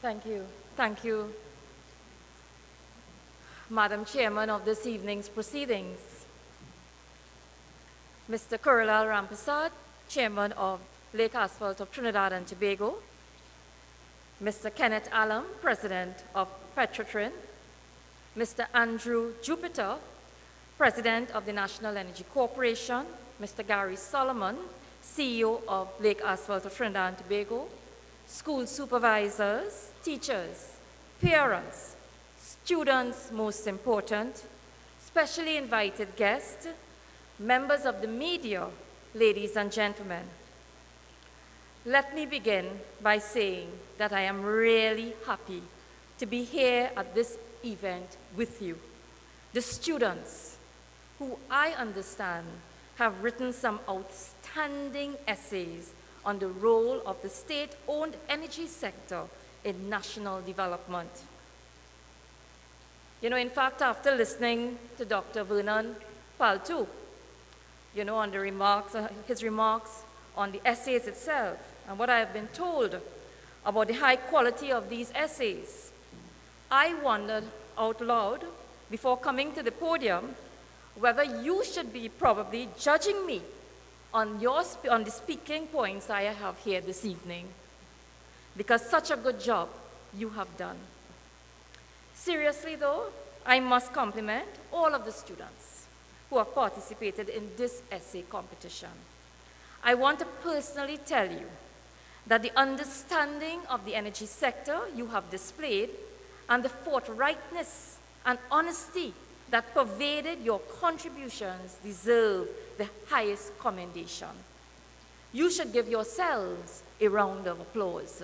Thank you. Thank you, Madam Chairman of this evening's proceedings. Mr. Carolyn Seepersad, Chairman of Lake Asphalt of Trinidad and Tobago. Mr. Kenneth Allam, President of Petrotrin. Mr. Andrew Jupiter, President of the National Energy Corporation. Mr. Gary Solomon, CEO of Lake Asphalt of Trinidad and Tobago. School supervisors, teachers, parents, students, most important, specially invited guests, members of the media, ladies and gentlemen. Let me begin by saying that I am really happy to be here at this event with you. The students, who I understand have written some outstanding essays on the role of the state-owned energy sector in national development. In fact, after listening to Dr. Vernon Paltou, on the remarks, his remarks on the essays itself, and what I have been told about the high quality of these essays, I wondered out loud before coming to the podium whether you should be probably judging me on the speaking points I have here this evening, because such a good job you have done. Seriously though, I must compliment all of the students who have participated in this essay competition. I want to personally tell you that the understanding of the energy sector you have displayed and the forthrightness and honesty that pervaded your contributions deserve the highest commendation. You should give yourselves a round of applause.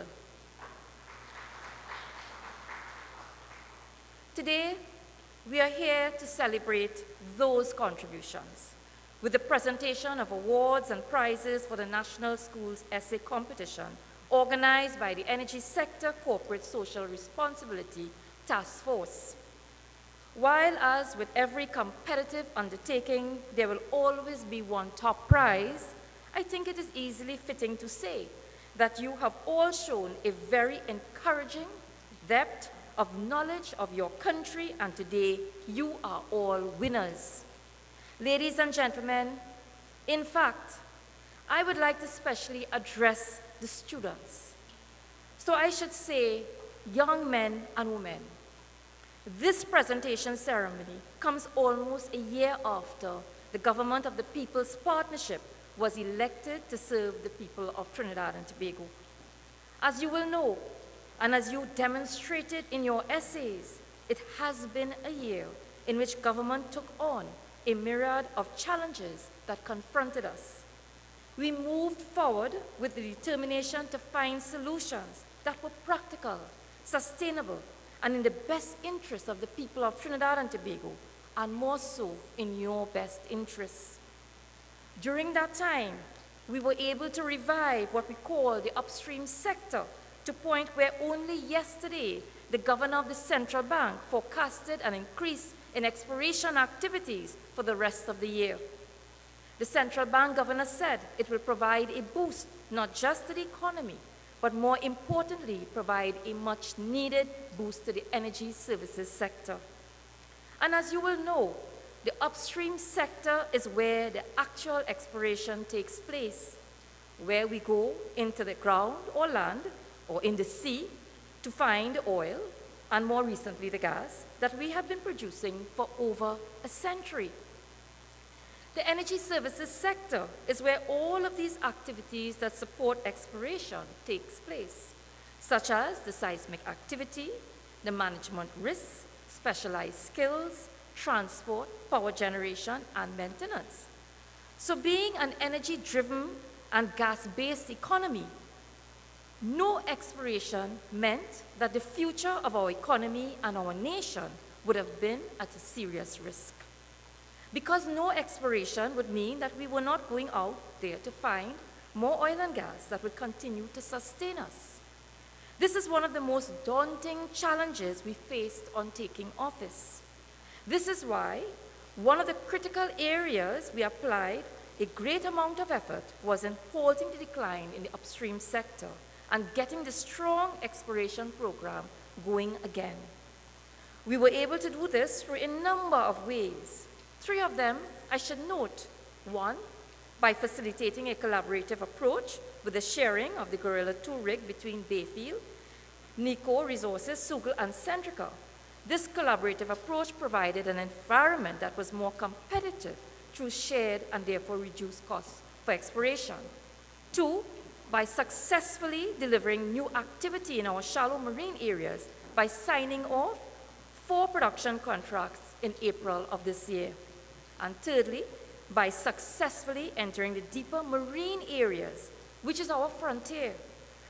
Today, we are here to celebrate those contributions with the presentation of awards and prizes for the National Schools Essay Competition organized by the Energy Sector Corporate Social Responsibility Task Force. While, as with every competitive undertaking, there will always be one top prize, I think it is easily fitting to say that you have all shown a very encouraging depth of knowledge of your country, and today you are all winners. Ladies and gentlemen, in fact, I would like to specially address the students. So I should say young men and women. This presentation ceremony comes almost a year after the Government of the People's Partnership was elected to serve the people of Trinidad and Tobago. As you will know, and as you demonstrated in your essays, it has been a year in which government took on a myriad of challenges that confronted us. We moved forward with the determination to find solutions that were practical, sustainable, and in the best interest of the people of Trinidad and Tobago, and more so in your best interests. During that time, we were able to revive what we call the upstream sector to a point where only yesterday the governor of the central bank forecasted an increase in exploration activities for the rest of the year. The central bank governor said it will provide a boost not just to the economy, but more importantly, provide a much-needed boost to the energy services sector. And as you will know, the upstream sector is where the actual exploration takes place, where we go into the ground or land or in the sea to find the oil, and more recently the gas, that we have been producing for over a century. The energy services sector is where all of these activities that support exploration takes place, such as the seismic activity, the management risks, specialized skills, transport, power generation, and maintenance. So being an energy-driven and gas-based economy, no exploration meant that the future of our economy and our nation would have been at a serious risk. Because no exploration would mean that we were not going out there to find more oil and gas that would continue to sustain us. This is one of the most daunting challenges we faced on taking office. This is why one of the critical areas we applied a great amount of effort was in halting the decline in the upstream sector and getting the strong exploration program going again. We were able to do this through a number of ways. 3 of them I should note. 1, by facilitating a collaborative approach with the sharing of the Gorilla 2 rig between Bayfield, NICO Resources, Sugal, and Centrica. This collaborative approach provided an environment that was more competitive through shared and therefore reduced costs for exploration. 2, by successfully delivering new activity in our shallow marine areas by signing off 4 production contracts in April of this year. And thirdly, by successfully entering the deeper marine areas, which is our frontier,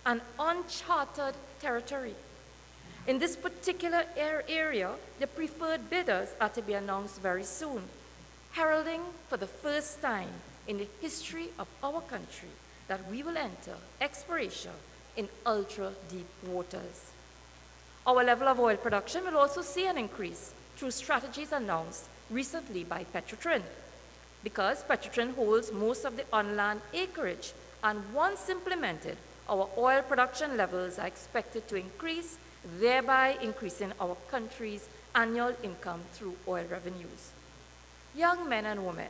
an uncharted territory. In this particular area, the preferred bidders are to be announced very soon, heralding for the first time in the history of our country that we will enter exploration in ultra-deep waters. Our level of oil production will also see an increase through strategies announced recently by Petrotrin, because Petrotrin holds most of the on-land acreage, and once implemented, our oil production levels are expected to increase, thereby increasing our country's annual income through oil revenues. Young men and women,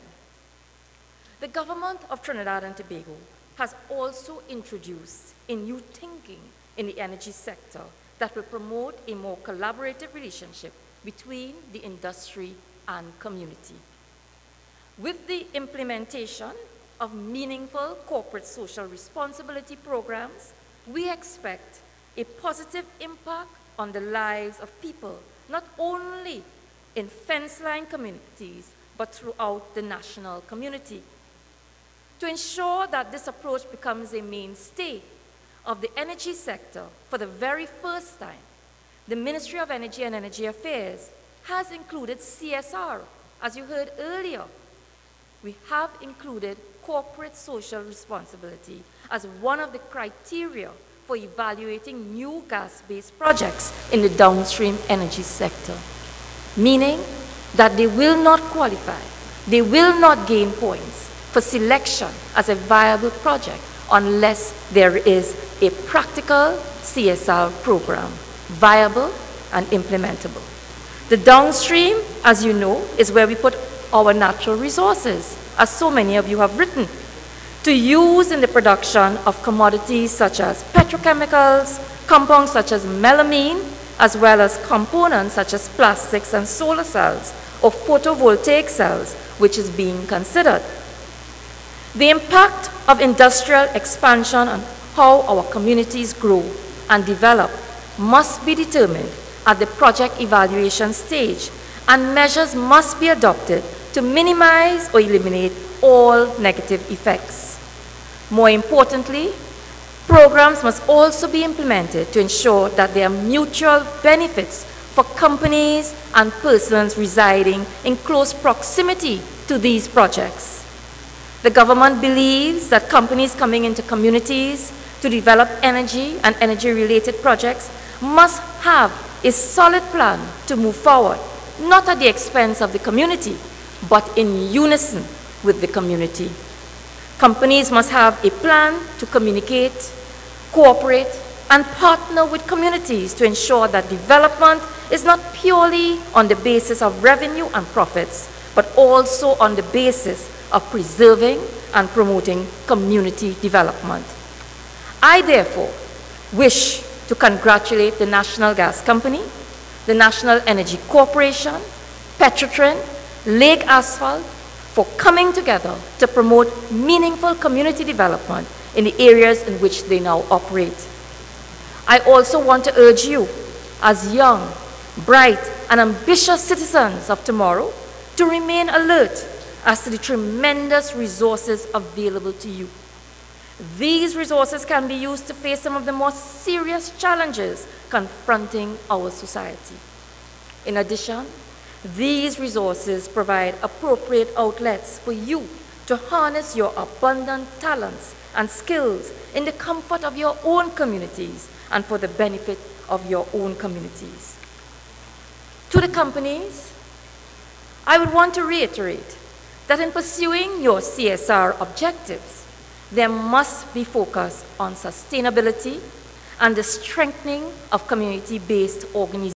the government of Trinidad and Tobago has also introduced a new thinking in the energy sector that will promote a more collaborative relationship between the industry and community. With the implementation of meaningful corporate social responsibility programs, we expect a positive impact on the lives of people, not only in fence-line communities, but throughout the national community. To ensure that this approach becomes a mainstay of the energy sector for the very first time, the Ministry of Energy and Energy Affairs has included CSR, as you heard earlier. We have included corporate social responsibility as one of the criteria for evaluating new gas-based projects in the downstream energy sector, meaning that they will not qualify, they will not gain points for selection as a viable project unless there is a practical CSR program, viable and implementable. The downstream, as you know, is where we put our natural resources, as so many of you have written, to use in the production of commodities such as petrochemicals, compounds such as melamine, as well as components such as plastics and solar cells or photovoltaic cells, which is being considered. The impact of industrial expansion on how our communities grow and develop must be determined at the project evaluation stage, and measures must be adopted to minimize or eliminate all negative effects. More importantly, programs must also be implemented to ensure that there are mutual benefits for companies and persons residing in close proximity to these projects. The government believes that companies coming into communities to develop energy and energy-related projects must have a solid plan to move forward, not at the expense of the community, but in unison with the community. Companies must have a plan to communicate, cooperate, and partner with communities to ensure that development is not purely on the basis of revenue and profits, but also on the basis of preserving and promoting community development. I therefore wish to congratulate the National Gas Company, the National Energy Corporation, Petrotrin, Lake Asphalt for coming together to promote meaningful community development in the areas in which they now operate. I also want to urge you, as young, bright, and ambitious citizens of tomorrow, to remain alert as to the tremendous resources available to you. These resources can be used to face some of the most serious challenges confronting our society. In addition, these resources provide appropriate outlets for you to harness your abundant talents and skills in the comfort of your own communities and for the benefit of your own communities. To the companies, I would want to reiterate that in pursuing your CSR objectives, there must be focus on sustainability and the strengthening of community-based organizations.